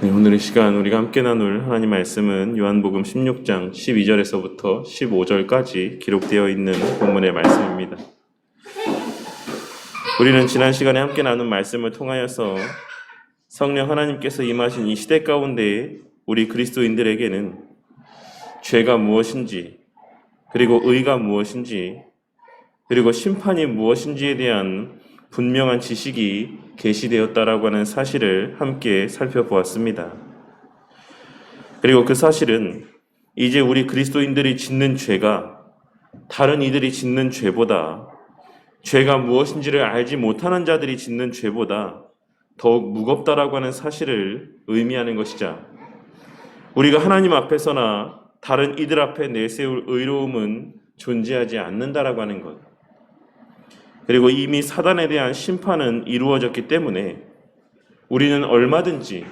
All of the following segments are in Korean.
네, 오늘 이 시간 우리가 함께 나눌 하나님 말씀은 요한복음 16장 12절에서부터 15절까지 기록되어 있는 본문의 말씀입니다. 우리는 지난 시간에 함께 나눈 말씀을 통하여서 성령 하나님께서 임하신 이 시대 가운데 우리 그리스도인들에게는 죄가 무엇인지, 그리고 의가 무엇인지, 그리고 심판이 무엇인지에 대한 분명한 지식이 계시되었다라고 하는 사실을 함께 살펴보았습니다. 그리고 그 사실은 이제 우리 그리스도인들이 짓는 죄가 다른 이들이 짓는 죄보다, 죄가 무엇인지를 알지 못하는 자들이 짓는 죄보다 더욱 무겁다라고 하는 사실을 의미하는 것이자, 우리가 하나님 앞에서나 다른 이들 앞에 내세울 의로움은 존재하지 않는다라고 하는 것, 그리고 이미 사단에 대한 심판은 이루어졌기 때문에 우리는 얼마든지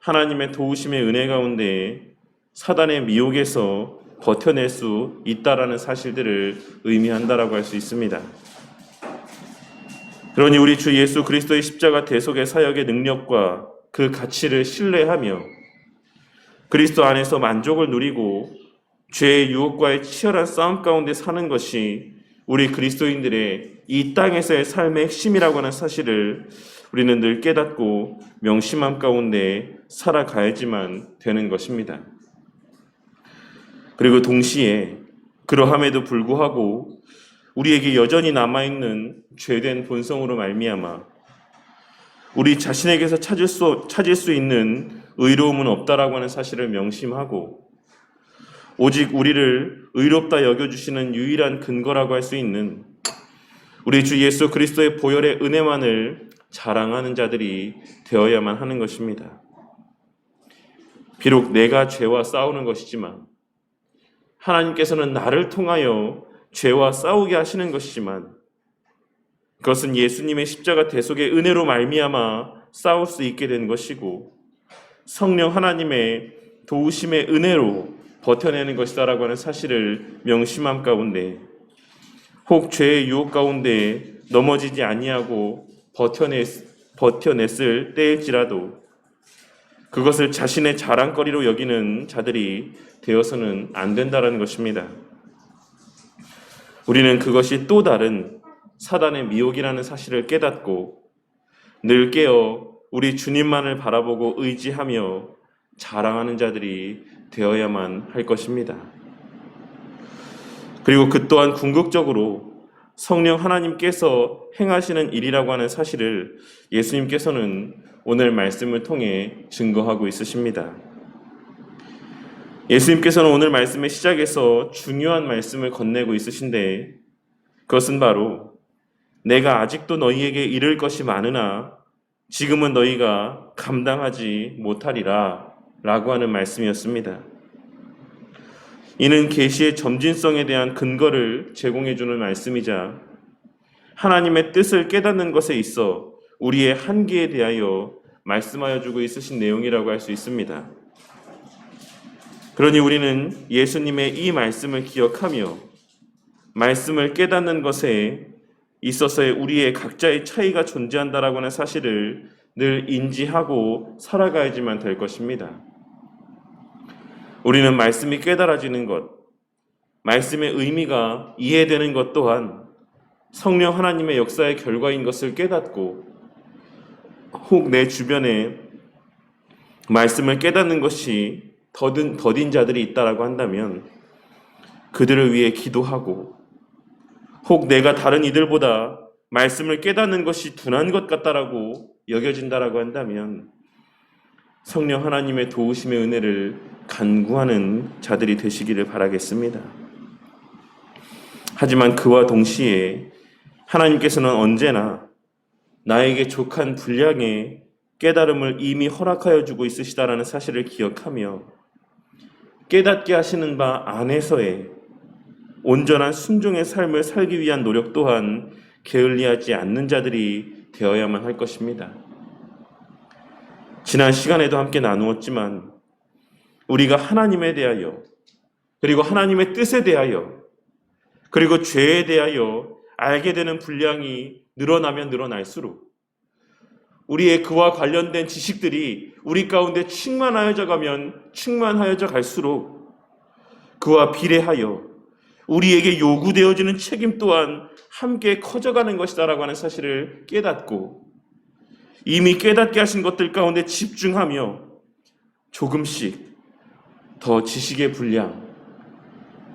하나님의 도우심의 은혜 가운데 사단의 미혹에서 버텨낼 수 있다라는 사실들을 의미한다라고 할 수 있습니다. 그러니 우리 주 예수 그리스도의 십자가 대속의 사역의 능력과 그 가치를 신뢰하며 그리스도 안에서 만족을 누리고 죄의 유혹과의 치열한 싸움 가운데 사는 것이 우리 그리스도인들의 이 땅에서의 삶의 핵심이라고 하는 사실을 우리는 늘 깨닫고 명심함 가운데 살아가야지만 되는 것입니다. 그리고 동시에 그러함에도 불구하고 우리에게 여전히 남아있는 죄된 본성으로 말미암아 우리 자신에게서 찾을 수 있는 의로움은 없다라고 하는 사실을 명심하고, 오직 우리를 의롭다 여겨주시는 유일한 근거라고 할 수 있는 우리 주 예수 그리스도의 보혈의 은혜만을 자랑하는 자들이 되어야만 하는 것입니다. 비록 내가 죄와 싸우는 것이지만, 하나님께서는 나를 통하여 죄와 싸우게 하시는 것이지만, 그것은 예수님의 십자가 대속의 은혜로 말미암아 싸울 수 있게 된 것이고 성령 하나님의 도우심의 은혜로 버텨내는 것이다라고 하는 사실을 명심함 가운데, 혹 죄의 유혹 가운데 넘어지지 아니하고 버텨냈을 때일지라도 그것을 자신의 자랑거리로 여기는 자들이 되어서는 안 된다는 것입니다. 우리는 그것이 또 다른 사단의 미혹이라는 사실을 깨닫고 늘 깨어 우리 주님만을 바라보고 의지하며 자랑하는 자들이 되어야만 할 것입니다. 그리고 그 또한 궁극적으로 성령 하나님께서 행하시는 일이라고 하는 사실을 예수님께서는 오늘 말씀을 통해 증거하고 있으십니다. 예수님께서는 오늘 말씀의 시작에서 중요한 말씀을 건네고 있으신데, 그것은 바로 내가 아직도 너희에게 이를 것이 많으나 지금은 너희가 감당하지 못하리라 라고 하는 말씀이었습니다. 이는 계시의 점진성에 대한 근거를 제공해 주는 말씀이자 하나님의 뜻을 깨닫는 것에 있어 우리의 한계에 대하여 말씀하여 주고 있으신 내용이라고 할 수 있습니다. 그러니 우리는 예수님의 이 말씀을 기억하며 말씀을 깨닫는 것에 있어서의 우리의 각자의 차이가 존재한다라고 하는 사실을 늘 인지하고 살아가야지만 될 것입니다. 우리는 말씀이 깨달아지는 것, 말씀의 의미가 이해되는 것 또한 성령 하나님의 역사의 결과인 것을 깨닫고, 혹 내 주변에 말씀을 깨닫는 것이 더딘 자들이 있다라고 한다면 그들을 위해 기도하고, 혹 내가 다른 이들보다 말씀을 깨닫는 것이 둔한 것 같다라고 여겨진다라고 한다면 성령 하나님의 도우심의 은혜를 간구하는 자들이 되시기를 바라겠습니다. 하지만 그와 동시에 하나님께서는 언제나 나에게 족한 분량의 깨달음을 이미 허락하여 주고 있으시다라는 사실을 기억하며 깨닫게 하시는 바 안에서의 온전한 순종의 삶을 살기 위한 노력 또한 게을리하지 않는 자들이 되어야만 할 것입니다. 지난 시간에도 함께 나누었지만 우리가 하나님에 대하여, 그리고 하나님의 뜻에 대하여, 그리고 죄에 대하여 알게 되는 분량이 늘어나면 늘어날수록 우리의 그와 관련된 지식들이 우리 가운데 충만하여져 가면 충만하여져 갈수록 그와 비례하여 우리에게 요구되어지는 책임 또한 함께 커져가는 것이다라고 하는 사실을 깨닫고 이미 깨닫게 하신 것들 가운데 집중하며 조금씩 더 지식의 분량,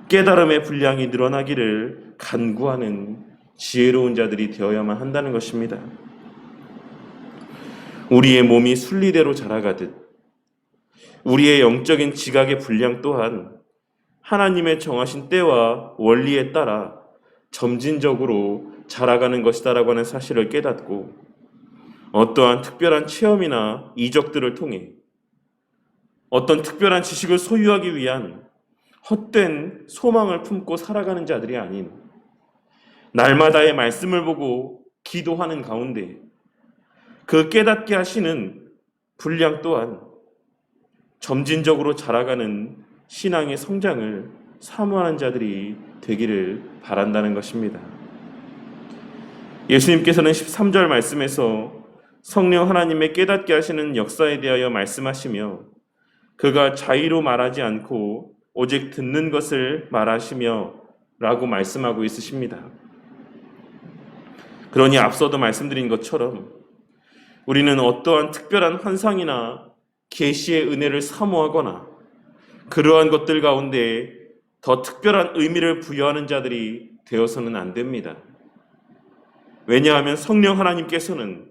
깨달음의 분량이 늘어나기를 간구하는 지혜로운 자들이 되어야만 한다는 것입니다. 우리의 몸이 순리대로 자라가듯 우리의 영적인 지각의 분량 또한 하나님의 정하신 때와 원리에 따라 점진적으로 자라가는 것이다라고 하는 사실을 깨닫고 어떠한 특별한 체험이나 이적들을 통해 어떤 특별한 지식을 소유하기 위한 헛된 소망을 품고 살아가는 자들이 아닌 날마다의 말씀을 보고 기도하는 가운데 그 깨닫게 하시는 분량 또한 점진적으로 자라가는 신앙의 성장을 사모하는 자들이 되기를 바란다는 것입니다. 예수님께서는 13절 말씀에서 성령 하나님의 깨닫게 하시는 역사에 대하여 말씀하시며 그가 자의로 말하지 않고 오직 듣는 것을 말하시며 라고 말씀하고 있으십니다. 그러니 앞서도 말씀드린 것처럼 우리는 어떠한 특별한 환상이나 계시의 은혜를 사모하거나 그러한 것들 가운데 더 특별한 의미를 부여하는 자들이 되어서는 안 됩니다. 왜냐하면 성령 하나님께서는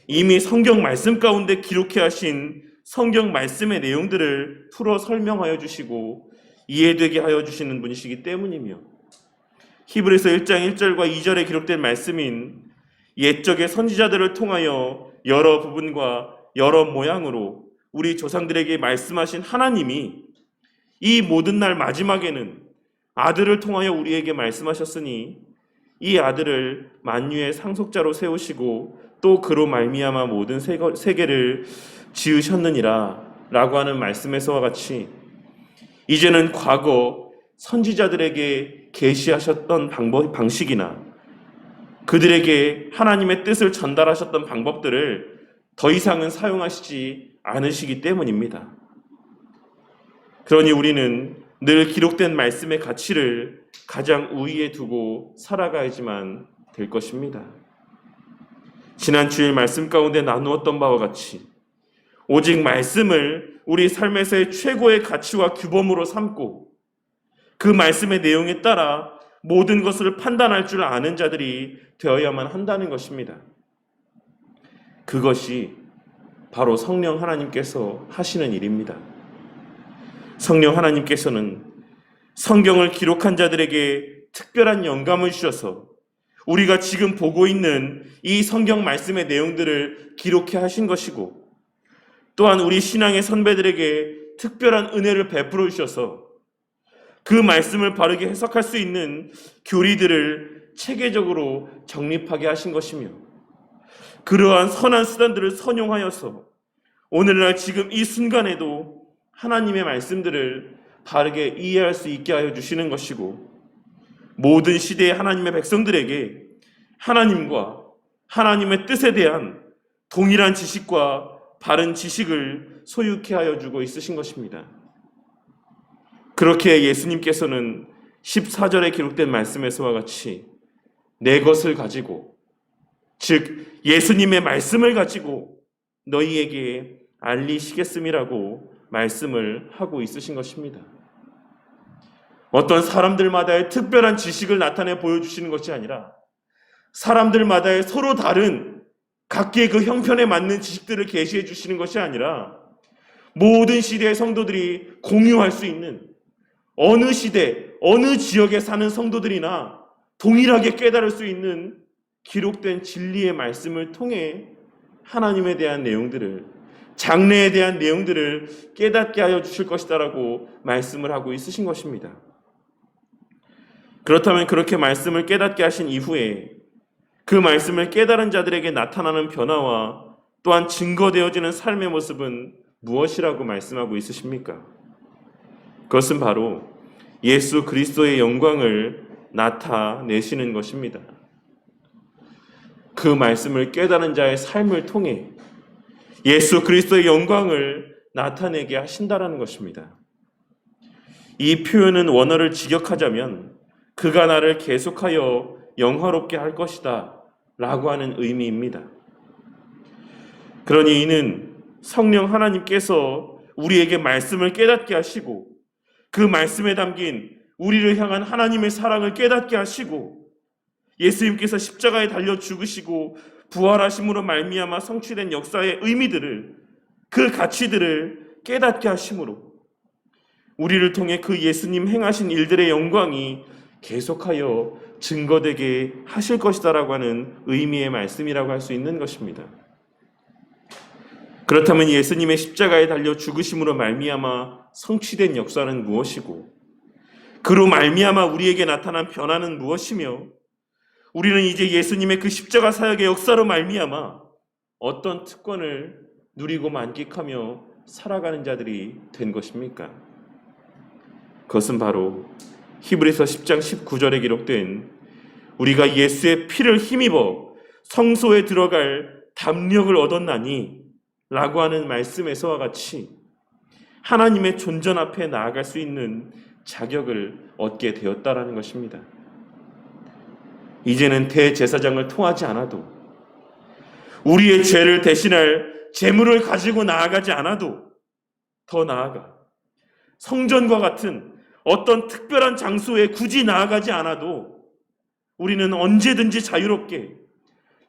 이미 성경 말씀 가운데 기록해 하신 성경 말씀의 내용들을 풀어 설명하여 주시고 이해되게 하여 주시는 분이시기 때문이며 히브리서 1장 1절과 2절에 기록된 말씀인 옛적의 선지자들을 통하여 여러 부분과 여러 모양으로 우리 조상들에게 말씀하신 하나님이 이 모든 날 마지막에는 아들을 통하여 우리에게 말씀하셨으니 이 아들을 만유의 상속자로 세우시고 또 그로 말미암아 모든 세계를 지으셨느니라 라고 하는 말씀에서와 같이 이제는 과거 선지자들에게 계시하셨던 방식이나 그들에게 하나님의 뜻을 전달하셨던 방법들을 더 이상은 사용하시지 않으시기 때문입니다. 그러니 우리는 늘 기록된 말씀의 가치를 가장 우위에 두고 살아가야지만 될 것입니다. 지난 주일 말씀 가운데 나누었던 바와 같이 오직 말씀을 우리 삶에서의 최고의 가치와 규범으로 삼고 그 말씀의 내용에 따라 모든 것을 판단할 줄 아는 자들이 되어야만 한다는 것입니다. 그것이 바로 성령 하나님께서 하시는 일입니다. 성령 하나님께서는 성경을 기록한 자들에게 특별한 영감을 주셔서 우리가 지금 보고 있는 이 성경 말씀의 내용들을 기록해 하신 것이고 또한 우리 신앙의 선배들에게 특별한 은혜를 베풀어 주셔서 그 말씀을 바르게 해석할 수 있는 교리들을 체계적으로 정립하게 하신 것이며 그러한 선한 수단들을 선용하여서 오늘날 지금 이 순간에도 하나님의 말씀들을 바르게 이해할 수 있게 하여 주시는 것이고 모든 시대의 하나님의 백성들에게 하나님과 하나님의 뜻에 대한 동일한 지식과 바른 지식을 소유케 하여 주고 있으신 것입니다. 그렇게 예수님께서는 14절에 기록된 말씀에서와 같이 내 것을 가지고 즉 예수님의 말씀을 가지고 너희에게 알리시겠음이라고 말씀을 하고 있으신 것입니다. 어떤 사람들마다의 특별한 지식을 나타내 보여주시는 것이 아니라 사람들마다의 서로 다른 각기의 그 형편에 맞는 지식들을 계시해 주시는 것이 아니라 모든 시대의 성도들이 공유할 수 있는 어느 시대, 어느 지역에 사는 성도들이나 동일하게 깨달을 수 있는 기록된 진리의 말씀을 통해 하나님에 대한 내용들을 장래에 대한 내용들을 깨닫게 하여 주실 것이다라고 말씀을 하고 있으신 것입니다. 그렇다면 그렇게 말씀을 깨닫게 하신 이후에 그 말씀을 깨달은 자들에게 나타나는 변화와 또한 증거되어지는 삶의 모습은 무엇이라고 말씀하고 있으십니까? 그것은 바로 예수 그리스도의 영광을 나타내시는 것입니다. 그 말씀을 깨달은 자의 삶을 통해 예수 그리스도의 영광을 나타내게 하신다라는 것입니다. 이 표현은 원어를 직역하자면 그가 나를 계속하여 영화롭게 할 것이다 라고 하는 의미입니다. 그러니 이는 성령 하나님께서 우리에게 말씀을 깨닫게 하시고 그 말씀에 담긴 우리를 향한 하나님의 사랑을 깨닫게 하시고 예수님께서 십자가에 달려 죽으시고 부활하심으로 말미암아 성취된 역사의 의미들을, 그 가치들을 깨닫게 하심으로 우리를 통해 그 예수님 행하신 일들의 영광이 계속하여 증거되게 하실 것이다라고 하는 의미의 말씀이라고 할 수 있는 것입니다. 그렇다면 예수님의 십자가에 달려 죽으심으로 말미암아 성취된 역사는 무엇이고, 그로 말미암아 우리에게 나타난 변화는 무엇이며, 우리는 이제 예수님의 그 십자가 사역의 역사로 말미암아 어떤 특권을 누리고 만끽하며 살아가는 자들이 된 것입니까? 그것은 바로 히브리서 10장 19절에 기록된 우리가 예수의 피를 힘입어 성소에 들어갈 담력을 얻었나니 라고 하는 말씀에서와 같이 하나님의 존전 앞에 나아갈 수 있는 자격을 얻게 되었다라는 것입니다. 이제는 대제사장을 통하지 않아도, 우리의 죄를 대신할 제물을 가지고 나아가지 않아도, 더 나아가 성전과 같은 어떤 특별한 장소에 굳이 나아가지 않아도 우리는 언제든지 자유롭게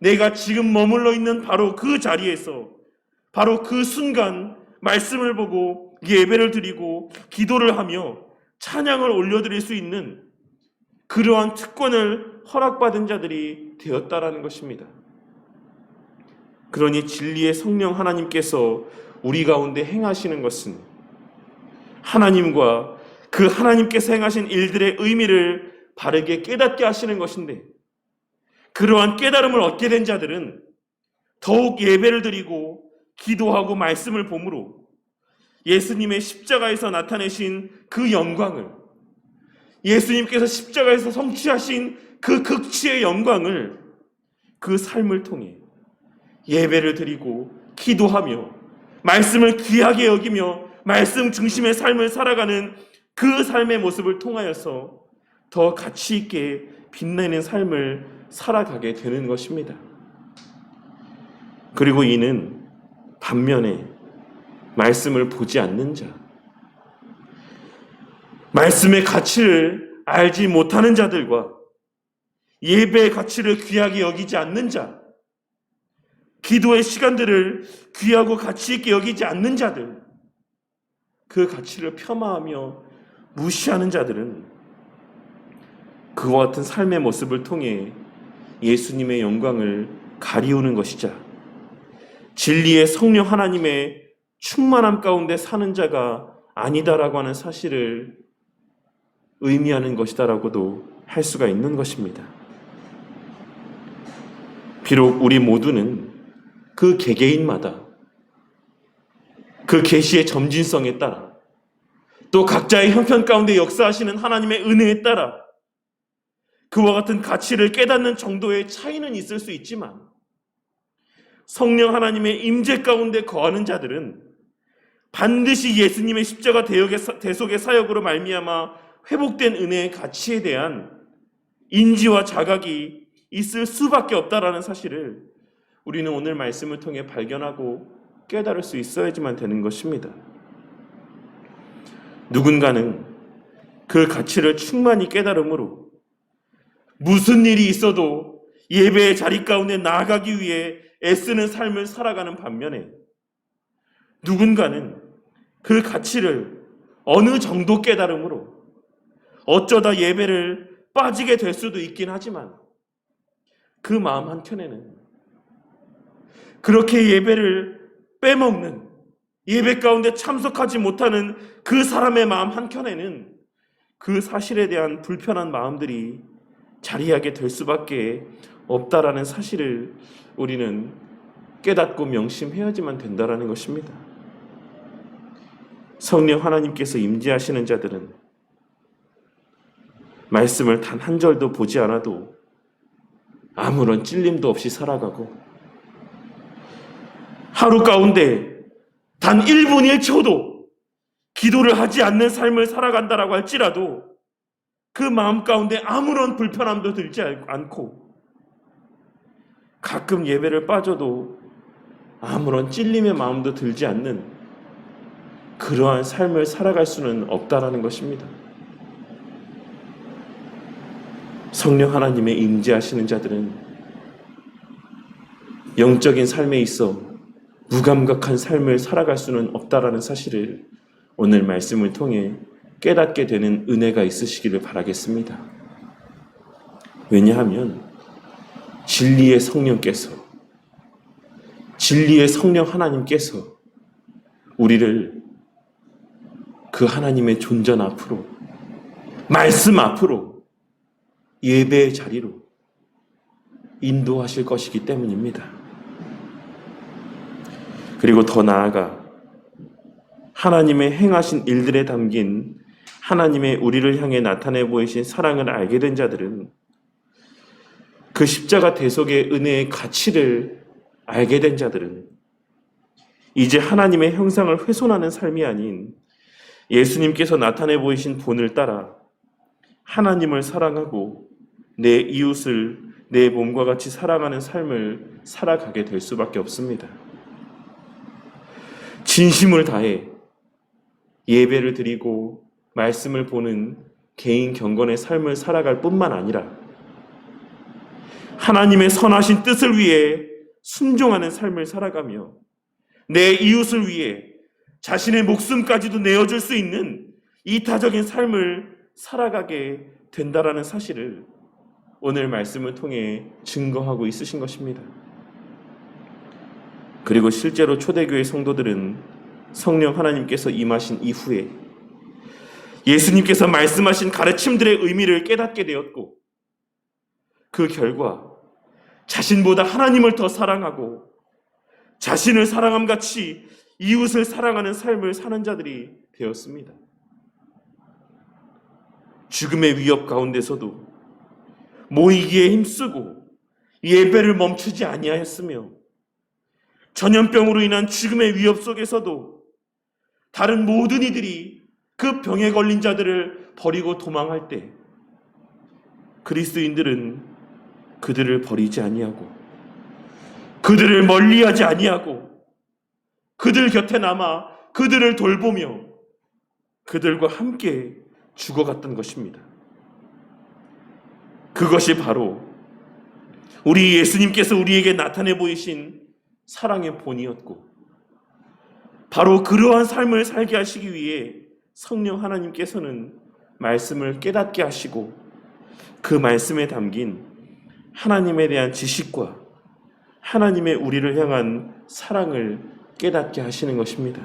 내가 지금 머물러 있는 바로 그 자리에서, 바로 그 순간 말씀을 보고 예배를 드리고 기도를 하며 찬양을 올려드릴 수 있는 그러한 특권을 허락받은 자들이 되었다라는 것입니다. 그러니 진리의 성령 하나님께서 우리 가운데 행하시는 것은 하나님과 그 하나님께서 행하신 일들의 의미를 바르게 깨닫게 하시는 것인데, 그러한 깨달음을 얻게 된 자들은 더욱 예배를 드리고 기도하고 말씀을 보므로 예수님의 십자가에서 나타내신 그 영광을, 예수님께서 십자가에서 성취하신 그 극치의 영광을 그 삶을 통해 예배를 드리고 기도하며 말씀을 귀하게 여기며 말씀 중심의 삶을 살아가는 그 삶의 모습을 통하여서 더 가치 있게 빛내는 삶을 살아가게 되는 것입니다. 그리고 이는 반면에 말씀을 보지 않는 자, 말씀의 가치를 알지 못하는 자들과 예배의 가치를 귀하게 여기지 않는 자, 기도의 시간들을 귀하고 가치 있게 여기지 않는 자들, 그 가치를 폄하하며 무시하는 자들은 그와 같은 삶의 모습을 통해 예수님의 영광을 가리우는 것이자 진리의 성령 하나님의 충만함 가운데 사는 자가 아니다라고 하는 사실을 의미하는 것이다라고도 할 수가 있는 것입니다. 비록 우리 모두는 그 개개인마다 그 계시의 점진성에 따라 또 각자의 형편 가운데 역사하시는 하나님의 은혜에 따라 그와 같은 가치를 깨닫는 정도의 차이는 있을 수 있지만, 성령 하나님의 임재 가운데 거하는 자들은 반드시 예수님의 십자가 대속의 사역으로 말미암아 회복된 은혜의 가치에 대한 인지와 자각이 있을 수밖에 없다라는 사실을 우리는 오늘 말씀을 통해 발견하고 깨달을 수 있어야지만 되는 것입니다. 누군가는 그 가치를 충만히 깨달음으로 무슨 일이 있어도 예배의 자리 가운데 나아가기 위해 애쓰는 삶을 살아가는 반면에, 누군가는 그 가치를 어느 정도 깨달음으로 어쩌다 예배를 빠지게 될 수도 있긴 하지만 그 마음 한켠에는 그렇게 예배를 빼먹는, 예배 가운데 참석하지 못하는 그 사람의 마음 한켠에는 그 사실에 대한 불편한 마음들이 자리하게 될 수밖에 없다라는 사실을 우리는 깨닫고 명심해야지만 된다라는 것입니다. 성령 하나님께서 임재하시는 자들은 말씀을 단 한 절도 보지 않아도 아무런 찔림도 없이 살아가고 하루 가운데 단 1분 1초도 기도를 하지 않는 삶을 살아간다라고 할지라도 그 마음 가운데 아무런 불편함도 들지 않고 가끔 예배를 빠져도 아무런 찔림의 마음도 들지 않는 그러한 삶을 살아갈 수는 없다라는 것입니다. 성령 하나님의 임재하시는 자들은 영적인 삶에 있어 무감각한 삶을 살아갈 수는 없다라는 사실을 오늘 말씀을 통해 깨닫게 되는 은혜가 있으시기를 바라겠습니다. 왜냐하면 진리의 성령께서, 진리의 성령 하나님께서 우리를 그 하나님의 존전 앞으로, 말씀 앞으로, 예배의 자리로 인도하실 것이기 때문입니다. 그리고 더 나아가 하나님의 행하신 일들에 담긴 하나님의 우리를 향해 나타내 보이신 사랑을 알게 된 자들은 그 십자가 대속의 은혜의 가치를 알게 된 자들은 이제 하나님의 형상을 훼손하는 삶이 아닌 예수님께서 나타내 보이신 본을 따라 하나님을 사랑하고 내 이웃을 내 몸과 같이 사랑하는 삶을 살아가게 될 수밖에 없습니다. 진심을 다해 예배를 드리고 말씀을 보는 개인 경건의 삶을 살아갈 뿐만 아니라 하나님의 선하신 뜻을 위해 순종하는 삶을 살아가며 내 이웃을 위해 자신의 목숨까지도 내어줄 수 있는 이타적인 삶을 살아가게 된다라는 사실을 오늘 말씀을 통해 증거하고 있으신 것입니다. 그리고 실제로 초대교회 성도들은 성령 하나님께서 임하신 이후에 예수님께서 말씀하신 가르침들의 의미를 깨닫게 되었고 그 결과 자신보다 하나님을 더 사랑하고 자신을 사랑함 같이 이웃을 사랑하는 삶을 사는 자들이 되었습니다. 죽음의 위협 가운데서도 모이기에 힘쓰고 예배를 멈추지 아니하였으며 전염병으로 인한 죽음의 위협 속에서도 다른 모든 이들이 그 병에 걸린 자들을 버리고 도망할 때 그리스도인들은 그들을 버리지 아니하고 그들을 멀리하지 아니하고 그들 곁에 남아 그들을 돌보며 그들과 함께 죽어갔던 것입니다. 그것이 바로 우리 예수님께서 우리에게 나타내 보이신 사랑의 본이었고 바로 그러한 삶을 살게 하시기 위해 성령 하나님께서는 말씀을 깨닫게 하시고 그 말씀에 담긴 하나님에 대한 지식과 하나님의 우리를 향한 사랑을 깨닫게 하시는 것입니다.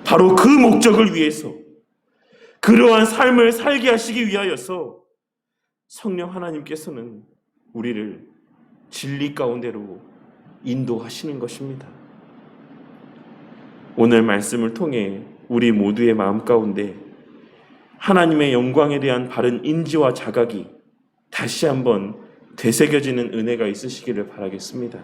바로 그 목적을 위해서 그러한 삶을 살게 하시기 위하여서 성령 하나님께서는 우리를 진리 가운데로 인도하시는 것입니다. 오늘 말씀을 통해 우리 모두의 마음 가운데 하나님의 영광에 대한 바른 인지와 자각이 다시 한번 되새겨지는 은혜가 있으시기를 바라겠습니다.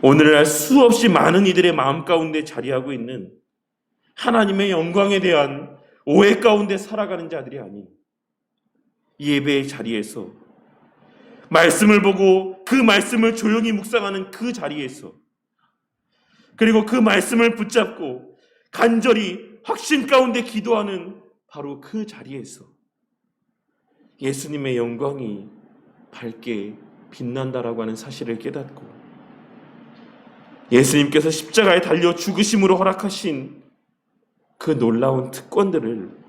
오늘날 수없이 많은 이들의 마음 가운데 자리하고 있는 하나님의 영광에 대한 오해 가운데 살아가는 자들이 아닌 예배의 자리에서 말씀을 보고 그 말씀을 조용히 묵상하는 그 자리에서 그리고 그 말씀을 붙잡고 간절히 확신 가운데 기도하는 바로 그 자리에서 예수님의 영광이 밝게 빛난다라고 하는 사실을 깨닫고 예수님께서 십자가에 달려 죽으심으로 허락하신 그 놀라운 특권들을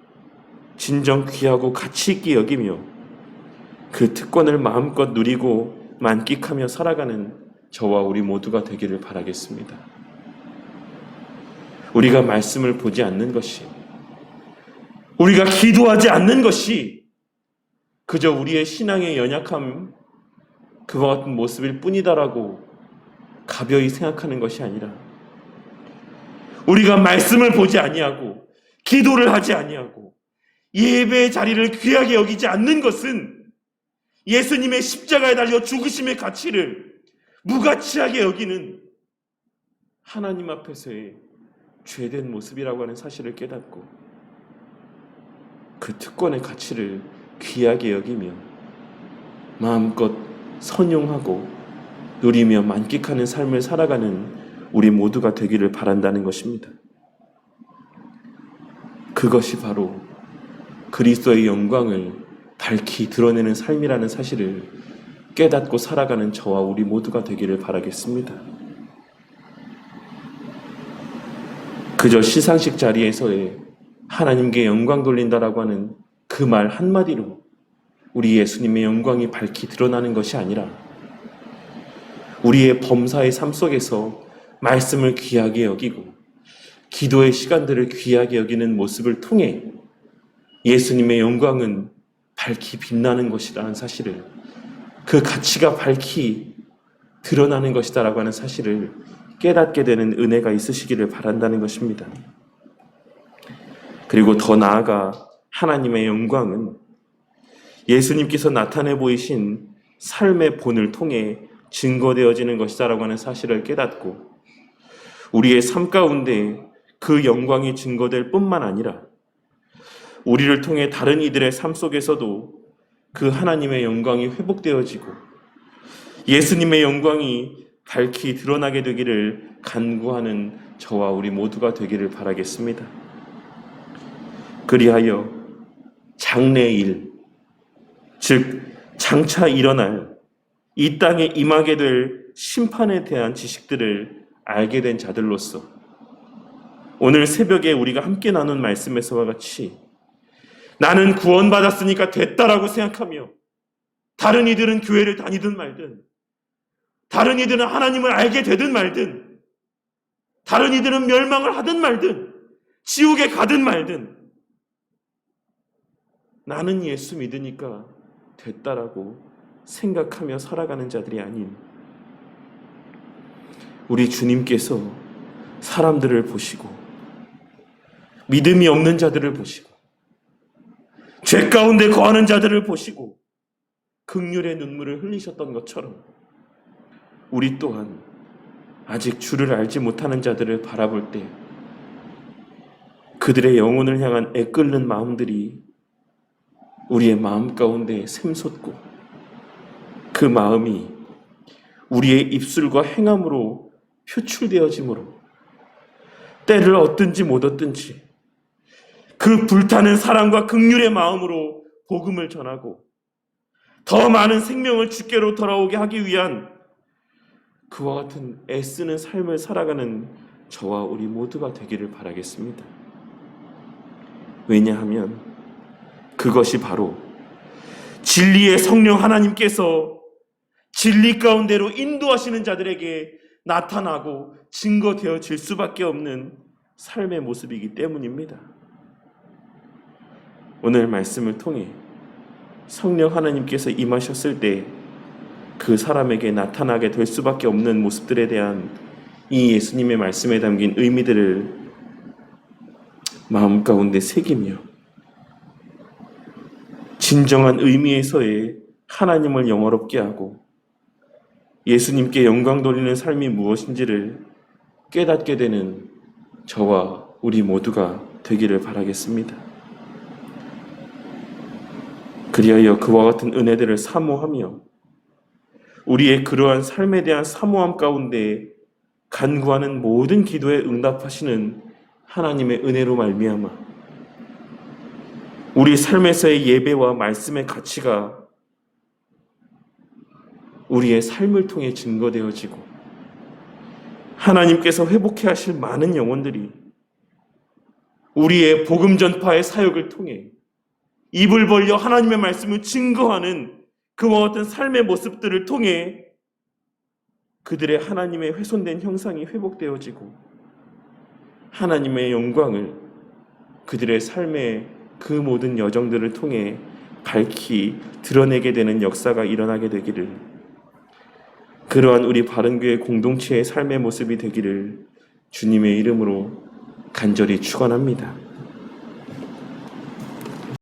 진정 귀하고 가치 있게 여기며 그 특권을 마음껏 누리고 만끽하며 살아가는 저와 우리 모두가 되기를 바라겠습니다. 우리가 말씀을 보지 않는 것이, 우리가 기도하지 않는 것이 그저 우리의 신앙의 연약함, 그와 같은 모습일 뿐이다라고 가벼이 생각하는 것이 아니라 우리가 말씀을 보지 아니하고 기도를 하지 아니하고 예배의 자리를 귀하게 여기지 않는 것은 예수님의 십자가에 달려 죽으심의 가치를 무가치하게 여기는 하나님 앞에서의 죄된 모습이라고 하는 사실을 깨닫고 그 특권의 가치를 귀하게 여기며 마음껏 선용하고 누리며 만끽하는 삶을 살아가는 우리 모두가 되기를 바란다는 것입니다. 그것이 바로 그리스도의 영광을 밝히 드러내는 삶이라는 사실을 깨닫고 살아가는 저와 우리 모두가 되기를 바라겠습니다. 그저 시상식 자리에서의 하나님께 영광 돌린다라고 하는 그 말 한마디로 우리 예수님의 영광이 밝히 드러나는 것이 아니라 우리의 범사의 삶 속에서 말씀을 귀하게 여기고 기도의 시간들을 귀하게 여기는 모습을 통해 예수님의 영광은 밝히 빛나는 것이라는 사실을, 그 가치가 밝히 드러나는 것이다라고 하는 사실을 깨닫게 되는 은혜가 있으시기를 바란다는 것입니다. 그리고 더 나아가 하나님의 영광은 예수님께서 나타내 보이신 삶의 본을 통해 증거되어지는 것이다라고 하는 사실을 깨닫고 우리의 삶 가운데 그 영광이 증거될 뿐만 아니라 우리를 통해 다른 이들의 삶 속에서도 그 하나님의 영광이 회복되어지고 예수님의 영광이 밝히 드러나게 되기를 간구하는 저와 우리 모두가 되기를 바라겠습니다. 그리하여 장래일, 즉 장차 일어날 이 땅에 임하게 될 심판에 대한 지식들을 알게 된 자들로서 오늘 새벽에 우리가 함께 나눈 말씀에서와 같이 나는 구원받았으니까 됐다라고 생각하며 다른 이들은 교회를 다니든 말든 다른 이들은 하나님을 알게 되든 말든 다른 이들은 멸망을 하든 말든 지옥에 가든 말든 나는 예수 믿으니까 됐다라고 생각하며 살아가는 자들이 아닌 우리 주님께서 사람들을 보시고 믿음이 없는 자들을 보시고 죄 가운데 거하는 자들을 보시고 긍휼의 눈물을 흘리셨던 것처럼 우리 또한 아직 주를 알지 못하는 자들을 바라볼 때 그들의 영혼을 향한 애끓는 마음들이 우리의 마음 가운데 샘솟고 그 마음이 우리의 입술과 행함으로 표출되어지므로 때를 얻든지 못 얻든지 그 불타는 사랑과 긍휼의 마음으로 복음을 전하고 더 많은 생명을 주께로 돌아오게 하기 위한 그와 같은 애쓰는 삶을 살아가는 저와 우리 모두가 되기를 바라겠습니다. 왜냐하면 그것이 바로 진리의 성령 하나님께서 진리 가운데로 인도하시는 자들에게 나타나고 증거되어질 수밖에 없는 삶의 모습이기 때문입니다. 오늘 말씀을 통해 성령 하나님께서 임하셨을 때 그 사람에게 나타나게 될 수밖에 없는 모습들에 대한 이 예수님의 말씀에 담긴 의미들을 마음 가운데 새기며 진정한 의미에서의 하나님을 영화롭게 하고 예수님께 영광 돌리는 삶이 무엇인지를 깨닫게 되는 저와 우리 모두가 되기를 바라겠습니다. 그리하여 그와 같은 은혜들을 사모하며 우리의 그러한 삶에 대한 사모함 가운데 간구하는 모든 기도에 응답하시는 하나님의 은혜로 말미암아 우리 삶에서의 예배와 말씀의 가치가 우리의 삶을 통해 증거되어지고 하나님께서 회복해 하실 많은 영혼들이 우리의 복음 전파의 사역을 통해 입을 벌려 하나님의 말씀을 증거하는 그와 같은 삶의 모습들을 통해 그들의 하나님의 훼손된 형상이 회복되어지고 하나님의 영광을 그들의 삶의 그 모든 여정들을 통해 밝히 드러내게 되는 역사가 일어나게 되기를, 그러한 우리 바른교회 공동체의 삶의 모습이 되기를 주님의 이름으로 간절히 축원합니다.